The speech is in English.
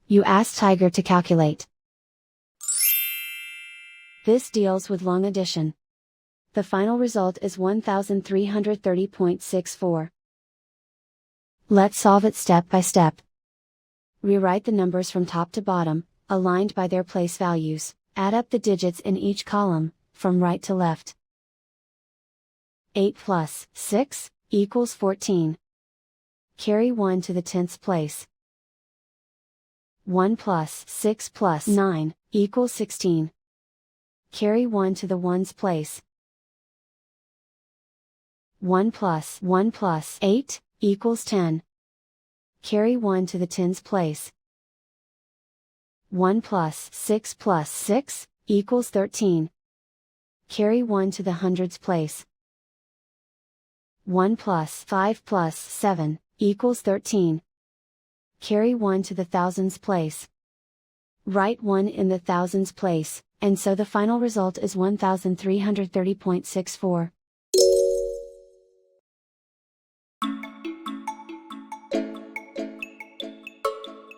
You ask Tiger to calculate. This deals with long addition. The final result is 1330.64. Let's solve it step by step. Rewrite the numbers from top to bottom, aligned by their place values. Add up the digits in each column, from right to left. 8 plus 6 equals 14. Carry 1 to the 10th place. 1 plus 6 plus 9 equals 16. Carry 1 to the 1's place. 1 plus 8 equals 10. Carry 1 to the 10's place. 1 plus 6 equals 13. Carry 1 to the 100's place. 1 plus 5 7 equals 13. Carry 1 to the 1000's place. Write 1 in the 1000's place, and so the final result is 1330.64.